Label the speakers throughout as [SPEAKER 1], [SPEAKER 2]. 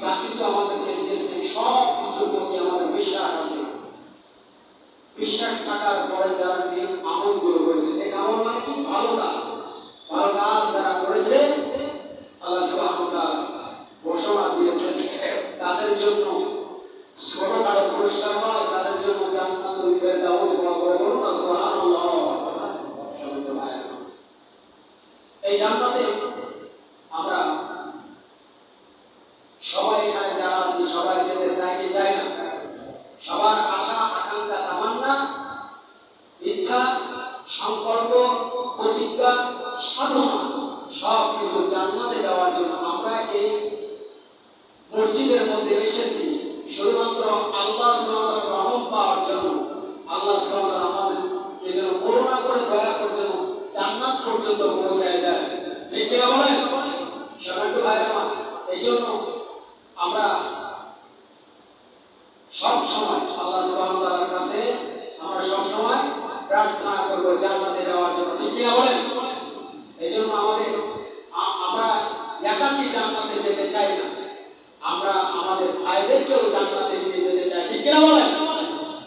[SPEAKER 1] যা কিছু আমাদেরকে দিয়েছেন সব কিছুর প্রতি আমাদের বিশ্বাস আছে। বিশ্বাস থাকার পরে যারা আমলগুলো করেছে, এই আমল মানে কি? ভালো কাজ। ভালো কাজ যারা করেছে আল্লাহ সুবহানাহু ওয়া তাআলা ঘোষণা দিয়েছেন তাদের জন্য ছোটখাটো পুরস্কার নয়, তাদের জন্য জান্নাতুল ফেরদাউস বলে বলুন না সুবহানাল্লাহ। এই জান্নাতে আমরা সবাই এখানে যারা আছি সবাই যেতে চাই কি চাই না? সবার আশা আকাঙ্ক্ষা তামান্না ইচ্ছা সংকল্প প্রতিজ্ঞা সাধনা সব কিছু জান্নাতে যাওয়ার জন্য। আমরা এই মসজিদের মধ্যে এসেছি শুধুমাত্র আল্লাহ সুবহানাহু ওয়া তাআলার রহমত পাওয়ার জন্য। আল্লাহ সুবহানাহু ওয়া তাআলা আমাদেরকে যেন করুণা করে দয়া করে যেন জান্নাত পর্যন্ত পৌঁছায় দেয়। ঠিক কিনা বলেন সম্মানিত ভাইরা? এই জন্য আমরা সব সময় আল্লাহ সুবহানাহু ওয়া তাআলার কাছে আমরা সব সময় প্রার্থনা করব জান্নাতে যাওয়ার জন্য। ঠিক কিনা বলেন? এই জন্য আমরা একাকী জান্নাতে যেতে চাই না, আমরা আমাদের ভাইদেরকেও জান্নাতে নিয়ে যেতে চাই। ঠিক কিনা বলেন?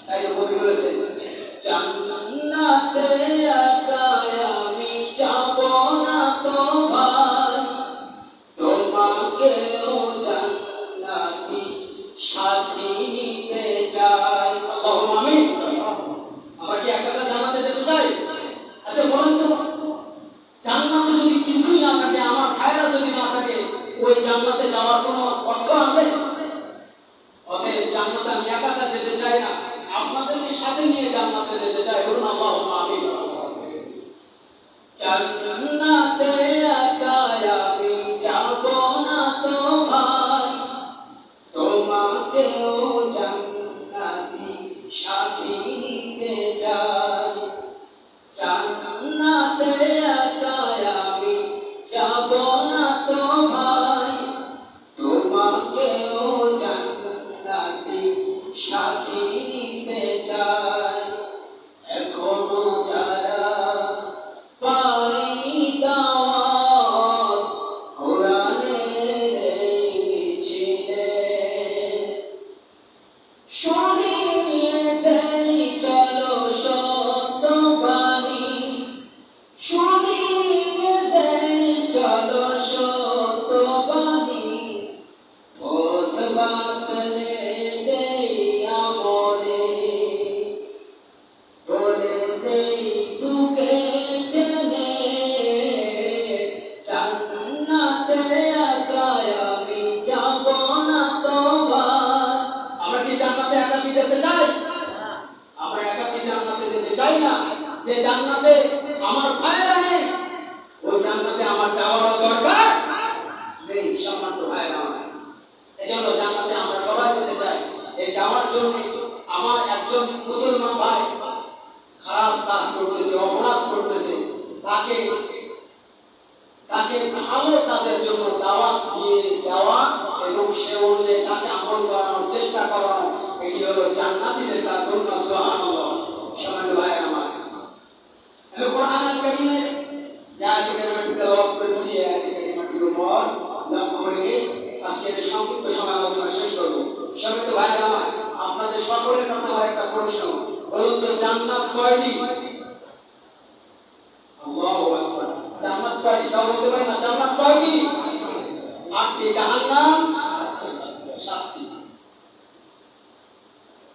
[SPEAKER 1] তাই তো কবি বলেছেন জান্নাতে একা আমি যাব না তো ভাই, তোমাকেও জান্নাতি সাথী নিতে চাই। আল্লাহুম্মা আমিন। আমরা কি একা জান্নাতে যেতে চাই? আচ্ছা বলেন তো, জান্নাতে যদি কিছুই না থাকে, আমার ভাইরা যদি না থাকে, ওই জান্নাতে যাওয়ার কোনো অর্থ আছে? অতএব জান্নাতে আমি একা যেতে চাই না, আপনাদেরকে সাথে নিয়ে জান্নাতে যেতে চাই। বলুন আল্লাহুম্মা আমিন। জান্নাতে একা আমি যাব না তো ভাই, তোমাকেও জান্নাতি সাথী নিতে চাই। জান্নাতে একা আমি যাব না তো ভাই, তোমাকেও জান্নাতি সাথী নিতে চাই। এখনো যারা পায়নি দাওয়াত কোরআনের এই মিছিলে, শুনিয়ে দেই চলো সত্য বাণী, শুনিয়ে দেই চলো সত্য বাণী, পথ বাতলে দেই আমলে, বলে দেই বুকে টেনে জান্নাতে একা আমি যাব না তো ভাই। আমরা কি জান্নাতে একাকী যেতে চাই? আমরা একাকী জান্নাতে যেতে চাই না। যে জান্নাতে আমার ভাইরা নেই, ওই জান্নাতে আমার যাওয়ার দরকার নেই। সম্মানিত ভাইরা, এজন্য জান্নাতে আমরা সবাই যেতে চাই। এই যাওয়ার জন্য আমার একজন মুসলমান ভাই খারাপ কাজ করতেছে, অপরাধ করতেছে, তাকে ভালো কাজের জন্য দাওয়াত দিয়ে দেওয়া এবং সে অনুযায়ী তাকে আমল করানোর চেষ্টা করানো, এটি হলো জান্নাতীদের কাজ। বলুন সুবহানাল্লাহ। সম্মানিত ভাইরা আমার, আমি কোরআনুল কারীমের যে আয়াত কারিমাটি তেলাওয়াত করেছি, এই আয়াত কারিমাটির উপর লক্ষ্য রেখে আজকে এই সংক্ষিপ্ত সময় আলোচনা শেষ করব। সম্মানিত ভাইরা আমার, আপনাদের সকলের কাছে আমার একটা প্রশ্ন, বলুন তো জান্নাত কয়টি? আল্লাহু আকবার। জান্নাত কয়টি? কেউ বলতে পারে না জান্নাত কয়টি? 8টি। জাহান্নাম 7টি।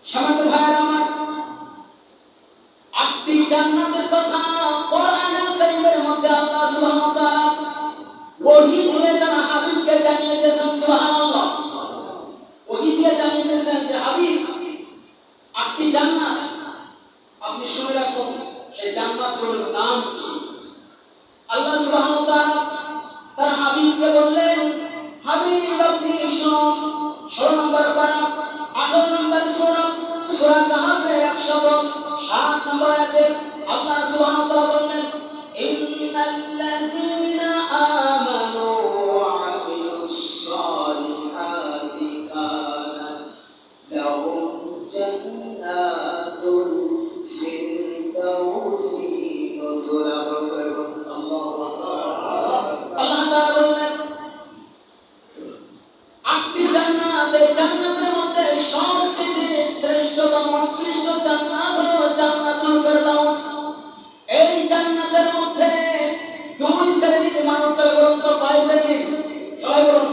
[SPEAKER 1] সম্মানিত ভাইরা আমার, 8টি জান্নাতের কথা কোরআনুল কারীমের মধ্যে আল্লাহ সুবহানাহু ওয়া তাআলা ওহী দিয়ে তার হাবিবকে জানিয়ে দিয়েছেন। সুবহানাল্লাহ। ওহী দিয়ে জানিয়ে দিয়েছেন যে হাবিব 8টি জান্নাত আপনি শুনে রাখুন, সেই জান্নাতগুলোর নাম কি? আল্লাহ সুবহানাহু ওয়া তাআলা তার হাবিবকে বললেন, হাবিব আপনি শুনুন। 16 নম্বর পারা 18 নম্বর সূরা কাহফের 107 নম্বর আয়াতে আল্লাহ সুবহানাহু ওয়া তাআলা বললেন, ইন্নাল্লাযীনা আমানু ওয়া আমিলুস সালিহাতি কানাত লাহুম জান্নাতুল ফিরদাউসি নুজুলা। আল্লাহু আকবার। আল্লাহ তাআলা বললেন 8টি জান্নাত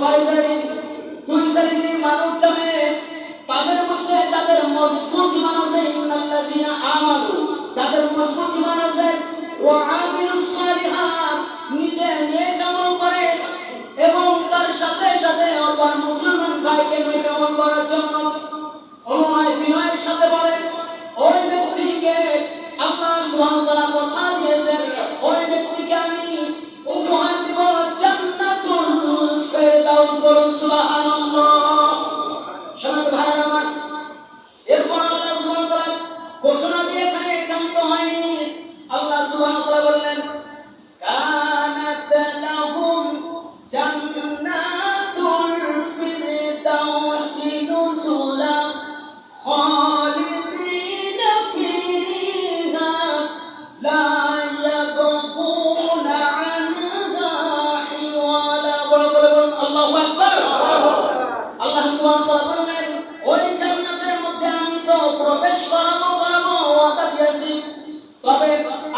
[SPEAKER 1] কয় শ্রেণী? দুই শ্রেণীর মানুষ যাবে। তাদের মধ্যে যাদের মজবুত ঈমান আছে, ইন্নাল্লাযীনা আমানু, যাদের মজবুত ঈমান আছে, ওয়া আমিলুস সালিহাত, নিজে নেক আমল করে এবং তার সাথে সাথে অপর মুসলমান ভাইকে নেক আমল করার জন্য অনুনয় বিনয়ের সাথে বলে, ওই ব্যক্তিকে আল্লাহ সুবহানাহু ওয়া তাআলা কথা দিয়েছেন, ওই ব্যক্তিকে আমি উপহার দেব জান্নাতুল ফেরদাউস। বলুন সুবহানাল্লাহ। শোনাতে ভাইরা আমার, এরপর আল্লাহ সুবহানাহু ওয়া তাআলা ঘোষণা দিয়ে এখানে একান্ত হয়নি। আল্লাহ সুবহানাহু ওয়া তাআলা বললেন, কানাত লাহুম জান্নাতুল ফিরদাউসি নুজুলা খালিদিনা ফিহা লা ইয়াবগুনা আনহা হিওয়ালা। বলুন আল্লাহু আকবার। আল্লাহ সুবহানাহু ওয়া তাআলা বলেন, ওই জান্নাতের মধ্যে আমি তো প্রবেশ করাবো ওয়াদা দিয়েছি, তবে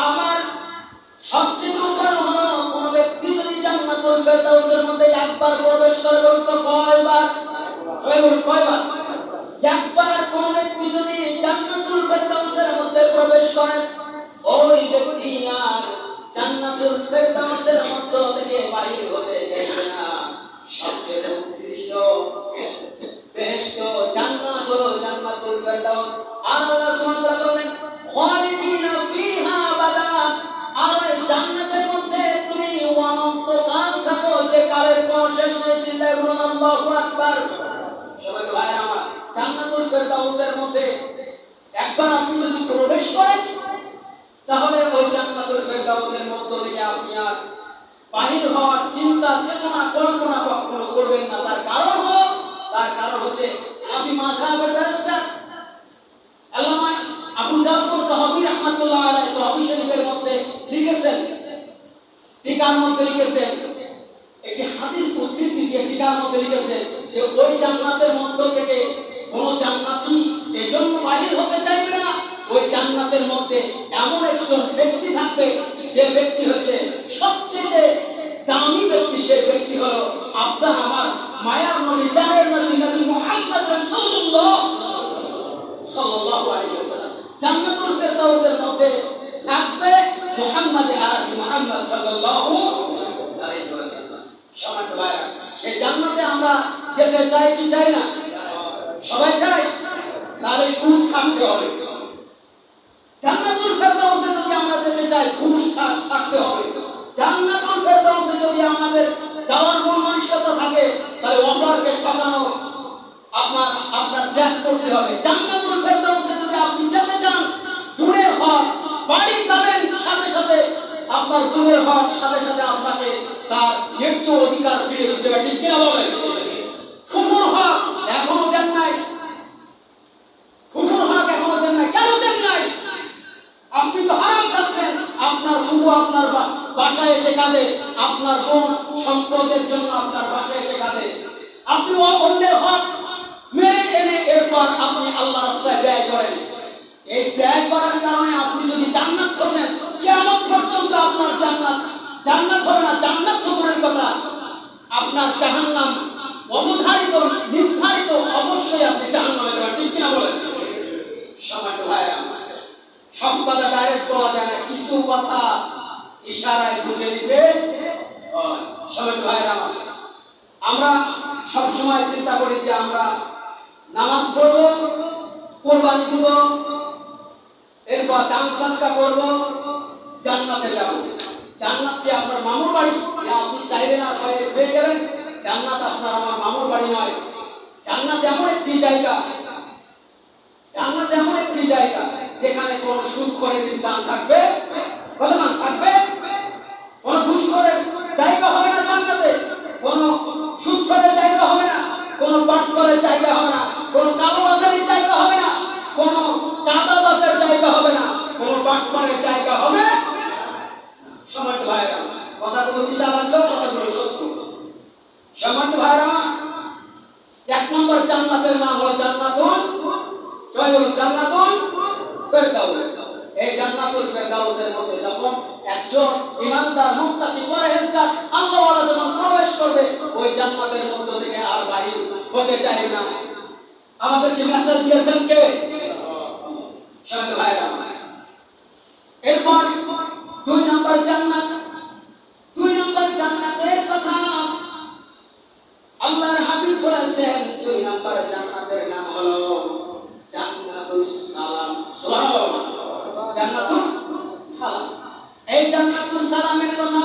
[SPEAKER 1] আমার সবচেয়ে উপরে হলো কোন ব্যক্তি যদি জান্নাতুল ফেরদাউসের মধ্যে একবার প্রবেশ করে, বলুন তো কয়বার? বলুন কয়বার? একবার কোন ব্যক্তি যদি জান্নাতুল ফেরদাউসের মধ্যে প্রবেশ করে, ওই ব্যক্তি আর জান্নাতুল ফেরদাউসের মধ্য থেকে বাইরে হতে চাইবে না। সবচেয়ে উৎকৃষ্ট বেহেশত জান্নাত হলো জান্নাতুল ফেরদাউস। আর আল্লাহ সুবহানাহু ওয়া তাআলা বলেন, খালিদিনা ফিহা আবাদা, আর এই জান্নাতের মধ্যে তুমি অনন্তকাল থাকো, যে কালের কোনো শেষ নেই। চিল্লায়ে বলুন আল্লাহু আকবার। সবাই ভাই আমার, জান্নাতুল ফেরদাউসের মধ্যে একবার আপনি যদি প্রবেশ করেন, তাহলে ওই জান্নাতুল ফেরদাউসের মধ্য থেকে আপনি আর বাহির হওয়ার চিন্তা চেতনা কল্পনা কখনো করবেন না। তার কারণ হচ্ছে আপনি মাযহাবের ব্যারিস্টার আল্লামা আবু জাফর তাহবী রাহমাতুল্লাহ আলাইহি তাহবী শরীফের মধ্যে লিখেছেন, টিকার মধ্যে লিখেছেন, একটি হাদিস উদ্ধৃতি দিয়ে টিকার মধ্যে লিখেছেন যে ওই জান্নাতের মধ্য থেকে কোন জান্নাতি এজন্য বাহির হতে চাইবে না, ওই জান্নাতের মধ্যে এমন একজন ব্যক্তি থাকবে, যে ব্যক্তি হচ্ছে সবচেয়ে দামি ব্যক্তি। সেই ব্যক্তি হলো আপনার আমার মায়ার নবী, জানের নবী, নবী মুহাম্মদ রাসূলুল্লাহ সাল্লাল্লাহু আলাইহি ওয়াসাল্লাম। জান্নাতুল ফেরদাউসের মধ্যে থাকবে মুহাম্মদ আরবি, মুহাম্মদ সাল্লাল্লাহু আলাইহি ওয়াসাল্লাম। সম্মানিত ভাইরা, সেই জান্নাতে আমরা যেতে চাই কি চাই না? সবাই চাই। তাহলে সুদ থাকতে হবে। জান্নাতুল ফেরদাউসে যদি আমরা যেতে চাই, ঘুষ থাকতে হবে। জান্নাতুল ফেরদাউসে যদি আমাদের যাওয়ার মন মানসিকতা থাকে, তাহলে অপরকে ঠকানো আপনার ত্যাগ করতে হবে। জান্নাতুল ফেরদাউসে যদি আপনি যেতে চান, দূরের হক বাড়ি যাবেন, সাথে সাথে আপনার দূরের হক সাথে সাথে আপনাকে তার ন্যায্য অধিকার ফিরে দিতে হবে। ঠিক কিনা বলেন? ফুফুর হক এখনো দেন নাই, ফুফুর হক এখনো দেন নাই। কেন দেন নাই? আপনি তো হারাম খাচ্ছেন। আপনার ফুফু আপনার বাসায় এসে কাঁদে, আপনার বোন সম্পদের জন্য আপনার বাসায় এসে কাঁদে। আপনি অন্যের হক মেরে এনে এরপর আপনি আল্লাহর রাস্তায় ব্যয় করেন। এই ব্যয় করার কারণে আপনি যদি জান্নাত খোঁজেন, কিয়ামত পর্যন্ত আপনার জান্নাত হবে না। জান্নাত তো দূরের কথা, আপনার জাহান্নাম অবধারিত, নির্ধারিত। অবশ্যই আপনি জাহান্নামে যাবেন। ঠিক কিনা বলেন? সম্মানিত ভাইরা, সব কথা ডাইরেক্ট বলা যায় না, কিছু কথা ইশারায় বুঝে নিতে হয়। সম্মানিত ভাইরা, আমরা সব সময় চিন্তা করি যে আমরা নামাজ পড়ব, কোরবানি দিব, এরপর দান সদকা করব, জান্নাতে যাব। জান্নাত কি আপনার মামুর বাড়ি যে আপনি চাইলেন আর পেয়ে গেলেন? জান্নাত আপনার আমার মামুর বাড়ি নয়। জান্নাত এমন একটি জায়গা, জান্নাত এমন একটি জায়গা যেখানে কোন সুদ করে স্থান থাকবে, কতক্ষণ থাকবে? কোন ঘুষ করে জায়গা হবে না জান্নাতে, কোন সুদ করে জায়গা হবে না, কোন পাট করে জায়গা হবে না, কোন কালোবাজারির জায়গা হবে না, কোন চাঁদাবাজের জায়গা হবে না, কোন পাট করে জায়গা হবে। সম্মানিত ভাইরা, কথাগুলো দিতে লাগলেও কথাগুলো সত্য। সম্মানিত ভাইরা, এক নম্বর জান্নাতের নাম হলো জান্নাতুল, জয় বলুন, জান্নাতুল ফেরদাউস। এই জান্নাতুল ফেরদাউসের মধ্যে যখন একজন ঈমানদার মুত্তাকি পরহেজগার আল্লাহওয়ালা যখন প্রবেশ করবে ওই জান্নাতের মধ্য থেকে আর বাহির হতে চাইবে না। আমাদেরকে মেসেজ দিয়েছেন কে? শাহেদ ভাইরা। এরপর 2 নম্বর জান্নাত, 2 নম্বর জান্নাতের কথা আল্লাহর হাবিব বলেছেন 2 নম্বর জান্নাতের নাম হলো জান্নাতুস সালাম। সুবহানাল্লাহ, জান্নাতুস সালাম। এই জান্নাতুস সালামের কথা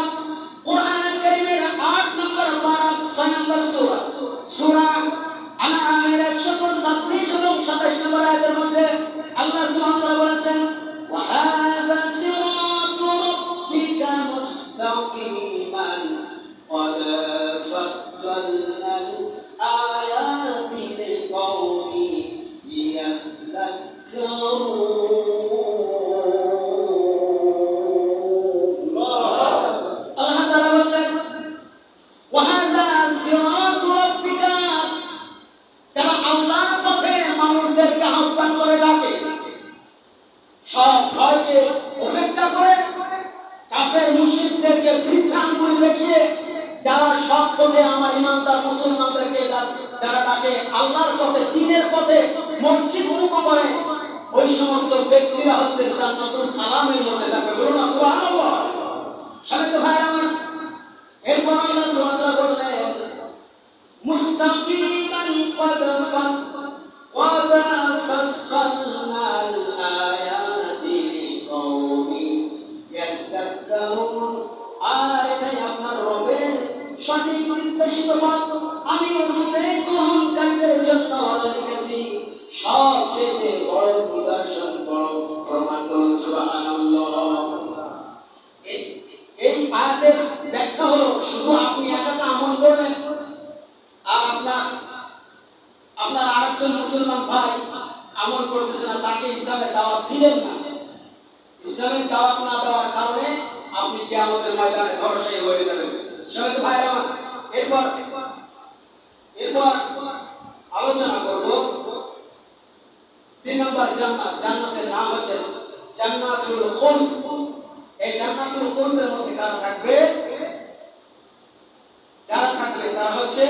[SPEAKER 1] কোরআনুল কারীমের 8 নম্বর পারা 6 নম্বর সূরা সূরা আনআমের 126 এবং 27 নম্বর আয়াতের মধ্যে আল্লাহ সুবহানাহু ওয়া তাআলা বলেছেন ওয়া হাযা সিরাতু রাব্বিকা মুস্তাকিমান قد فضلنا الآيات لقوم يذكرون الله تعالى বলেন وهذا صراط ربك যারা আল্লাহর পথে মানুষদেরকে আহ্বান করে ডাকে সব ভয়কে উপেক্ষা করে কাফের মুশরিকদেরকে বৃদ্ধাঙ্গুল দেখিয়ে যারা সৎ পথে আমার ঈমানদার মুসলমানদেরকে যারা তাকে আল্লাহর পথে দ্বীনের পথে মসজিদ মুখ করে ওই সমস্ত ব্যক্তিরা হচ্ছে জান্নাতুল সালামের মধ্যে থাকে। বলুন সুবহানাল্লাহ। শাহেদ ভাইরা আমার, এরপর আল্লাহ সুবহানাহু ওয়া তাআলা বললেন মুস্তাকিমান قد فصلنا الآيات لقوم يذكرون। আর এটাই আপনার রবের সঠিক নির্দেশিত পথ আমি বিবেক গ্রহণকারীদের জন্য লিখেছি সবচেয়ে বড় নিদর্শন, বড় প্রমাণ। সুবহানাল্লাহ। এই আয়াতের ব্যাখ্যা হলো শুধু আপনি একা আমল করলেন আর আপনার আরেকজন মুসলমান ভাই আমল করতেছে না, তাকে ইসলামের দাওয়াত দিলেন না। ইসলামের দাওয়াত না দেওয়ার কারণে আপনি কিয়ামতের ময়দানে ধরাশায়ী হয়ে যাবেন। শাহেদ ভাইরা, এরপর আলোচনা করব 3 নম্বর জান্নাত। জান্নাতের নাম হচ্ছে জান্নাতুল খুলদ। এই জান্নাতুল খুলদের মধ্যে কারা থাকবে? যারা থাকবে তারা হচ্ছে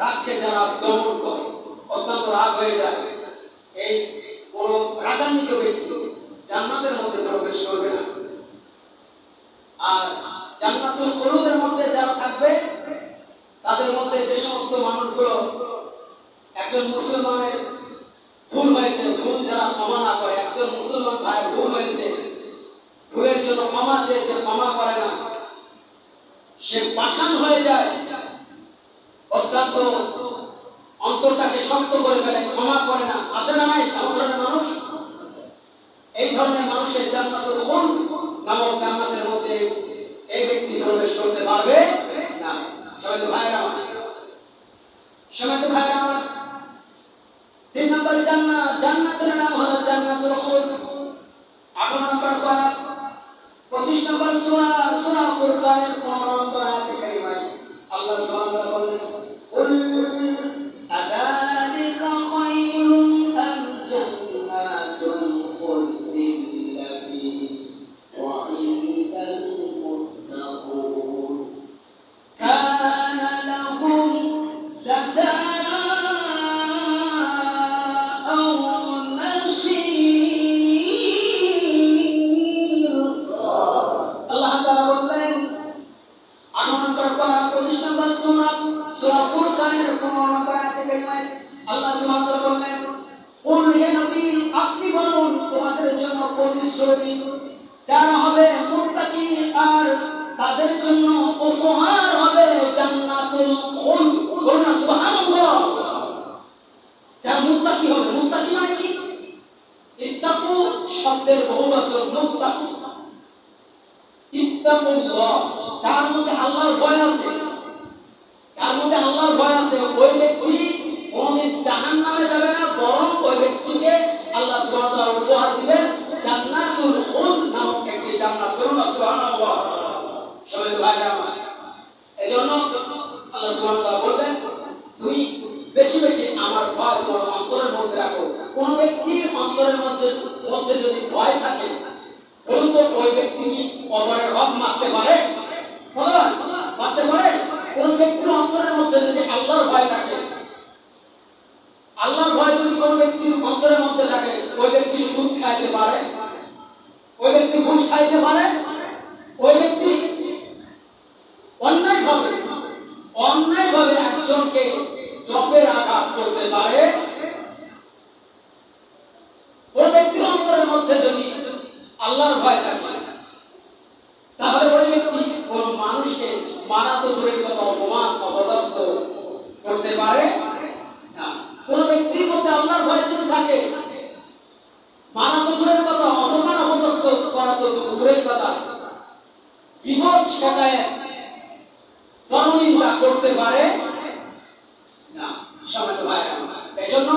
[SPEAKER 1] রাগকে যারা দমন করে, অত্যন্ত রাগ হয়ে যায়, এই কোন রাগান্বিত ব্যক্তি জান্নাতের মধ্যে প্রবেশ করবে না। আর জান্নাতুল খুলদের মধ্যে যারা থাকবে তাদের মধ্যে যে সমস্ত মানুষগুলো একজন মুসলমানের ভুল হয়েছে, ভুল যারা ক্ষমা না করে, একজন মুসলমান ভাইয়ের ভুল হয়েছে, ভুলের জন্য ক্ষমা চেয়েছে, ক্ষমা করে না, সে পাষাণ হয়ে যায়, অত্যন্ত অন্তরটাকে শক্ত করে ফেলে, ক্ষমা করে না। আছে না নাই এমন ধরনের মানুষ? এই ধরনের মানুষের জান্নাতুল খুলদ নামক জান্নাতের মধ্যে এই ব্যক্তি প্রবেশ করতে পারবে না। সবাই তো ভাইরা আমার, 3 নম্বর জান্নাত। জান্নাতের নাম হলো জান্নাতুল খুলদ। 18 নম্বর পারা 25 নম্বর সূরা সূরা ফুরকানের 15 নম্বর আয়াতে কারিমায় আল্লাহ সুবহানাহু ওয়া তাআলা বলেন কুল আযালিকা খায়রুন আম জান্নাতুল খুলদিল্লাতী ওয়াইদাল মুত্তাকুন কানা লাহুম জাযাআন নাসীর। আল্লাহ তাআলা বললেন 18 নম্বর পারা 25 নম্বর সূরা সূরা ফুরকানের 15 নম্বর আয়াতে কারিমায় আল্লাহ সুবহানাহু ওয়া তাআলা বললেন কুল হে নবী আপনি বলুন তোমাদের জন্য প্রতিশ্রুতি যারা হবে মুত্তাকি আর তাদের জন্য উপহার হবে জান্নাতুল খুলদ। বলুন সুবহানাল্লাহ। যারা মুত্তাকি হবে, মুত্তাকি মানে কি? ইত্তাকু শব্দের বহুবচন মুত্তাকি। ইত্তাকুল্লাহ, যার মধ্যে আল্লাহর ভয় আছে, যার মধ্যে আল্লাহর ভয় আছে ওই ব্যক্তি কোনদিন জাহান্নামে যাবে না, বরং ওই ব্যক্তিকে আল্লাহ সুবহানাহু ওয়া তাআলা উপহার দিবেন জান্নাতুল খুলদ নামক একটি জান্নাত। বলুন সুবহানাল্লাহ। সবাই ভাইরা আমার, এজন্য আল্লাহ সুবহানাহু ওয়া তাআলা বলেন তুমি বেশি বেশি আমার ভয় তোমার অন্তরের মধ্যে রাখো। কোন ব্যক্তির অন্তরের মধ্যে মধ্যে যদি ভয় থাকে, বলুন তো ওই ব্যক্তি কি অপরের হক মারতে পারে? মারতে পারে? কোন ব্যক্তির অন্তরের মধ্যে যদি আল্লাহর ভয় থাকে, আল্লাহর ভয় যদি কোন ব্যক্তির অন্তরের মধ্যে থাকে, ওই ব্যক্তি সুদ খাইতে পারে? ওই ব্যক্তি ঘুষ খাইতে পারে? ওই ব্যক্তি অন্যায়ভাবে একজনকে চপের আঘাত করতে পারে? ওই ব্যক্তির অন্তরের মধ্যে যদি আল্লাহর ভয় থাকে, তাহলে ওই ব্যক্তি কোন মানুষকে মারা তো দূরের কথা, অপমান অপদস্থ করতে পারে না। কোন ব্যক্তির মধ্যে আল্লাহর ভয় যদি থাকে, মারা তো দূরের কথা, অপমান অপদস্থ করা তো দূরের কথা, বিপদ ঠেকায় পরনিন্দা করতে পারে না। সম্মানিত ভাইরা, এজন্য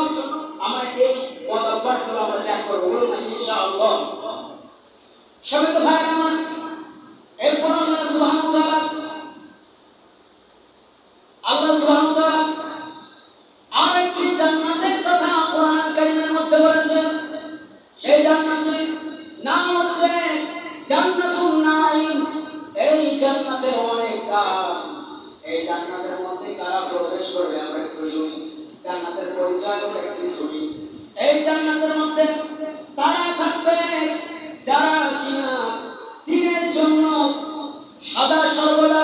[SPEAKER 1] আমরা এই বদঅভ্যাসগুলো আমরা ত্যাগ করব, বলুন ইনশাআল্লাহ। সম্মানিত ভাইরা আমার, এরপর আল্লাহ সুবহানাহু ওয়া তাআলা আরেকটি জান্নাতের কথা কোরআন কারীমের মধ্যে বলেছেন। সেই জান্নাতের নাম হচ্ছে জান্নাতুন নাঈম। এই জান্নাতের অনেক দাম। এই জান্নাতের মধ্যে কারা প্রবেশ করবে আমরা একটু শুনি, জান্নাতের পরিচয় একটু শুনি। এই জান্নাতের মধ্যে তারা থাকবে যারা কিনা দ্বীনের জন্য সদা সর্বদা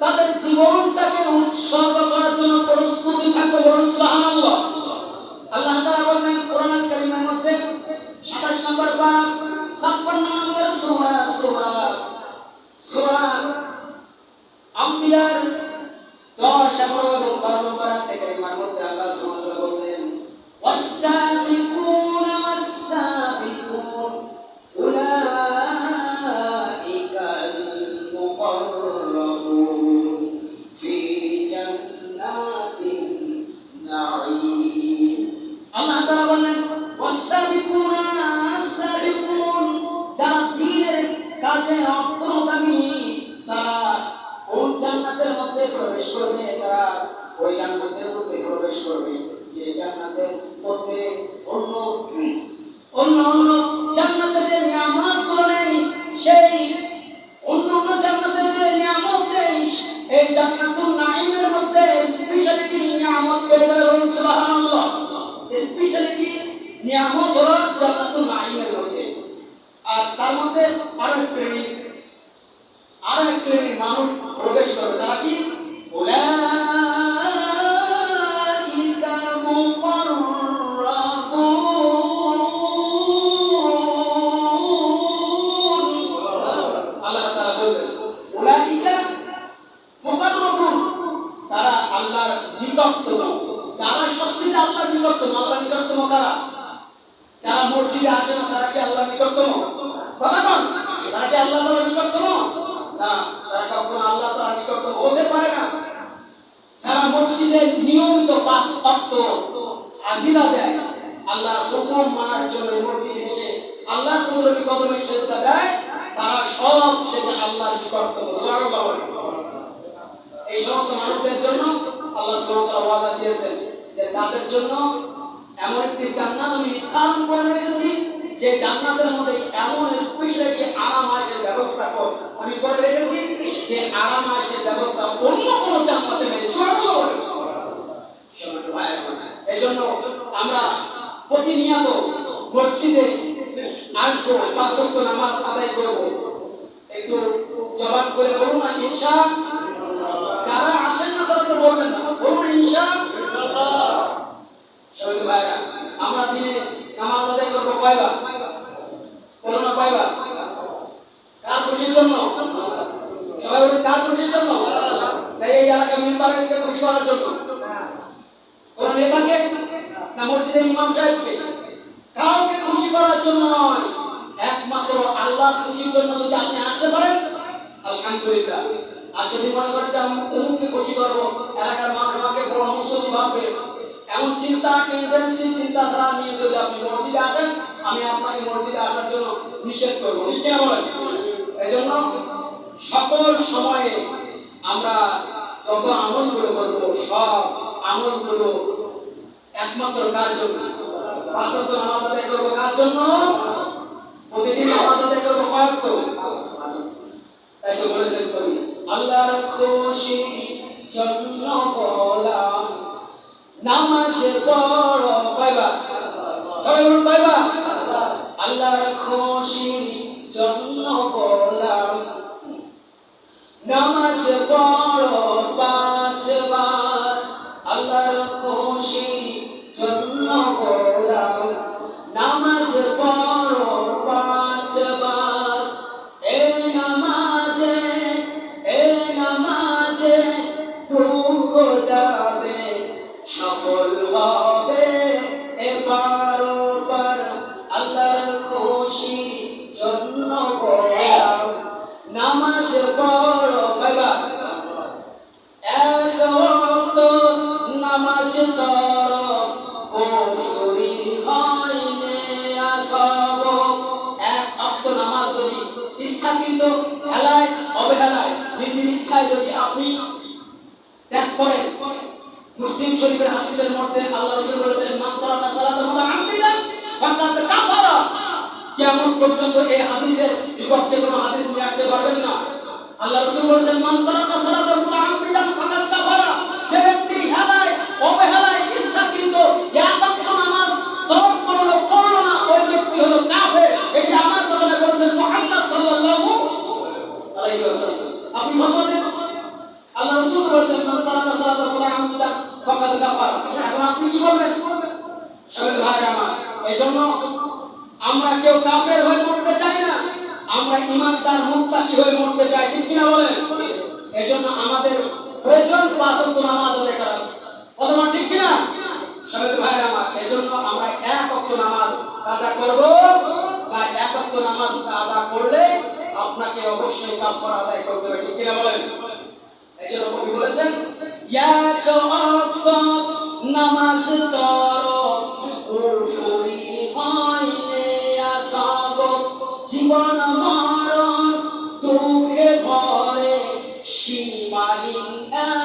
[SPEAKER 1] তাদের জীবনটাকে উৎসর্গ করার জন্য প্রস্তুতি থাকবে, বলুন সুবহানাল্লাহ। আল্লাহ তাআলা বলেন কোরআন কারীমের মধ্যে 27 নম্বর পারা 56 নম্বর সূরা আম্বিয়ার 10, 11 এবং 12 নম্বর আয়াতে কারীমার মধ্যে আল্লাহ সুবহানাহু ওয়া তাআলা বলেন ওয়াস-সাবিকুনা ওয়াস-সাবিকুন উলাইকাল মুকাররাবুন ফি জান্নাতিন নাঈম। আল্লাহ তাআলা বলেন ওয়াস-সাবিকুনা ওয়াস-সাবিকুন, যারা দ্বীনের কাজে অগ্রগামী তারা কোন জান্নাতের মধ্যে প্রবেশ করবে? তারা ওই জান্নাতের মধ্যে প্রবেশ করবে যে জান্নাতের মধ্যে অন্য জান্নাতের যে নিয়ামতগুলো নেই, সেই অন্য জান্নাতের যে নিয়ামত নেই, এই জান্নাতুন নাঈমের মধ্যে স্পেশালিটি নিয়ামত পেয়ে যাবে, বলুন সুবহানাল্লাহ। স্পেশালিটি নিয়ামত হলো জান্নাতুন নাঈমের মধ্যে। আর তার মধ্যে আরেক শ্রেণীর মানুষ প্রবেশ করবে, তারা কি? উলাইকা মুকাররাবুন। আল্লাহ তাআলা বলেন উলাইকা মুকাররাবুন, তারা আল্লাহর নিকটতম। যারা সবচেয়ে আল্লাহর নিকটতম, আল্লাহর নিকটতম কারা? যারা মসজিদে আসে না তারা কি আল্লাহর নিকটতম? কথা বল, তারা কি আল্লাহ তাআলার নিকটতম? না, তারা কখনো আল্লাহ তাআলার নিকটতম হতে পারে না। যারা মসজিদে নিয়মিত 5 ওয়াক্ত হাজিরা দেয়, আল্লাহর হুকুম মানার জন্য মসজিদে এসে আল্লাহর কুদরতি কদমে সিজদা দেয়, তারা সব থেকে আল্লাহর নিকটতম। সুবহানাল্লাহ। এই সমস্ত মানুষদের জন্য আল্লাহ সুবহানাহু ওয়া তাআলা ওয়াদা দিয়েছেন যে তাদের জন্য এমন একটি জান্নাত আমি নির্ধারণ করে রেখেছি, যে জান্নাতের মধ্যে এমন স্পেশালি আরাম আয়েশের ব্যবস্থা আমি করে রেখেছি, যে আরাম আয়েশের ব্যবস্থা অন্য কোন জান্নাতে নেই। সুবহানাল্লাহ। এজন্য আমরা প্রতিনিয়ত মসজিদে আসবো, 5 ওয়াক্ত নামাজ আদায় করব। একটু জবাব করে বলুন না ইনশাআল্লাহ। যারা আসেন না তারা তো বলবেন না, বলুন ইনশাআল্লাহ। সবাই ভাইরা, আমরা দিনে নামাজ আদায় করব কয়বার? বলুন না কয়বার? কার খুশির জন্য? সবাই বলুন কার খুশির জন্য? তাই এই এলাকা মেম্বারকে খুশি করার জন্য? কোন নেতাকে না মসজিদের ইমাম সাহেবকে? কাউকে খুশি করার জন্য নয়, একমাত্র আল্লাহর খুশির জন্য যদি আপনি আসতে পারেন আলহামদুলিল্লাহ। আর যদি মনে করেন যে আমি অমুককে খুশি করবো, এলাকার মানুষ আমাকে বড় মুসল্লি ভাববে, এমন চিন্তাধারা নিয়ে যদি আপনি মসজিদে আসেন, আমি আপনাকে মসজিদে আসার জন্য নিষেধ করবো, ঠিক কিনা বলেন? এই জন্য সকল সময়ে আমরা যত আমলগুলো করবো, সব আমলগুলো একমাত্র কার জন্য? 5 ওয়াক্ত নামাজ আদায় করবো কার জন্য? প্রতিদিন নামাজ আদায় করবো কয়েক তো, তাই তো বলেছেন কবি, আল্লাহর খুশি জন্য গোলাম নামাজ পড়ো কয়বার, সবাই বলুন কয়বার, আল্লাহর খুশি জন্য গোলাম নামাজ পড়ো 5 বার, আল্লাহর খুশি জন্য গোলাম নামাজ পড়ো 5 বার, এই নামাজে দুঃখ যাবে সফল হবে এবার ওপার, আল্লাহর খুশি জন্য গোলাম নামাজ পড়ো কয়বার, এক ওয়াক্ত নামাজ পড়ো কুফরি হয়নি আসব, এক ওয়াক্ত নামাজ যদি ইচ্ছাকৃত হেলায় অবহেলায় নিজের ইচ্ছায় যদি আপনি ত্যাগ করেন, মুসলিম শরীফের হাদিসের মধ্যে আল্লাহ রাসূল বলেছেন মান তারাকা সালাতা মুতাআম্মিদান ফাকাদ কাফারা, কিয়ামত পর্যন্ত এই হাদিসের বিপক্ষে কোনো হাদিস নিয়ে আসতে পারবেন না। আল্লাহ রাসূল বলেছেন মান তারাকা সালাতা মুতাআম্মিদান ফাকাদ কাফারা, যে ব্যক্তি হেলায় অবহেলায় ইচ্ছাকৃত এক ওয়াক্ত নামাজ তরক পড়লো না, ওই ব্যক্তি হলো কাফের। এটি আমার কথা বলেছেন মুহাম্মদ সাল্লাল্লাহু আলাইহি ওয়াসাল্লাম। আপনি বলেন আল্লাহ রাসূল বলেছেন মান তারাকা সালাতা মুতাআম্মিদান ফাকাদ কাফারা, এখন আপনি কি বলবেন? সবাই ভাই আমার, এজন্য আমরা কেউ কাফের হয়ে মরতে চাই না, আমরা ঈমানদার মুত্তাকি হয়ে মরতে চাই, ঠিক কিনা বলেন? এজন্য আমাদের প্রয়োজন 5 ওয়াক্ত নামাজ আদায় করা, কথা ঠিক কিনা? সবাই ভাই আমার, এজন্য আমরা 1 ওয়াক্ত নামাজ কাজা করব না, 1 ওয়াক্ত নামাজ আদা করলে আপনাকে অবশ্যই কাফারা আদায় করতে হবে, ঠিক কিনা বলেন? এজন্য কবি বলেছেন এক ওয়াক্ত নামাজ পড়ো কুফরি হয়নি আসব, জীবন মরণ দুঃখে ভরে সীমাহীন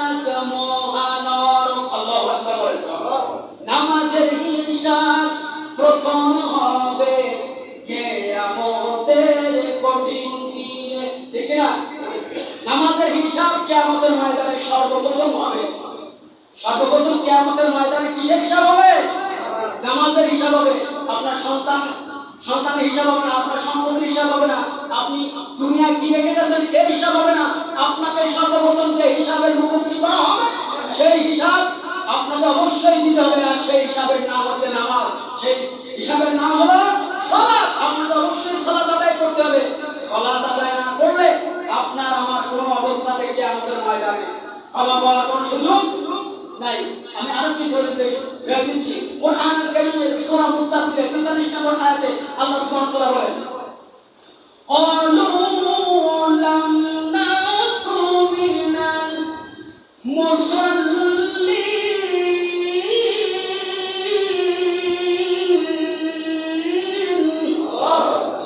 [SPEAKER 1] এক মহানর, আল্লাহু আকবার। নামাজের হিসাব প্রথম হবে কিয়ামতের কঠিন দিনে, ঠিক না? নামাজের হিসাব কিয়ামতের ময়দানে সর্বপ্রথম হবে। সর্বপ্রথম কিয়ামতের ময়দানে কিসের হিসাব হবে? নামাজের হিসাব হবে। আপনার সন্তানের হিসাব হবে না, আপনার সম্পত্তির হিসাব হবে না, আপনি দুনিয়ায় কি রেখে গেছেন এই হিসাব হবে না। আপনাকে সর্বপ্রথম যে হিসাবের মুখোমুখি করা হবে সেই হিসাব আপনাকে অবশ্যই দিতে হবে, আর সেই হিসাবের নাম হচ্ছে নামাজ। সেই হিসাবের নাম হলো সালাত। আপনাকে অবশ্যই সালাত আদায় করতে হবে। সালাত আদায় না করলে আপনার আমার কোনো অবস্থাতে কিয়ামতের ময়দানে ক্ষমা পাওয়ার কোনো সুযোগ নাই। আমি আরো কি বলতে চাইছি, কোরআনুল কারীমের সূরা মুত্তাসির 43 নম্বর আয়াতে আল্লাহ সুবহানাহু ওয়া তাআলা বলেন ক্বালু লাম নাকু মিনাল মুসাল্লিন,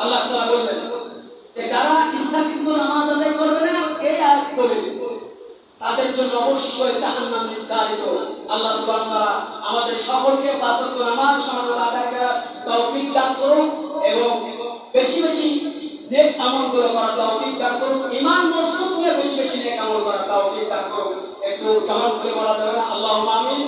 [SPEAKER 1] আল্লাহ তাআলা বলেন যে যারা ইচ্ছাকৃত নামাজ আদায় করবে না এই আয়াত বলে তাদের জন্য অবশ্যই জাহান্নাম নির্ধারিত। আল্লাহ সুবহানাহু ওয়া তাআলা আমাদের সকলকে 5 ওয়াক্ত নামাজ সমানভাবে আদায় করার তৌফিক দান করুন এবং বেশি বেশি নেক আমল করার তৌফিক দান করুন। ঈমান মজবুত নিয়ে বেশি বেশি নেক আমল করার তৌফিক দান করুন। একটু জামান করে বলা যাবে না? আল্লাহুম্মা আমিন।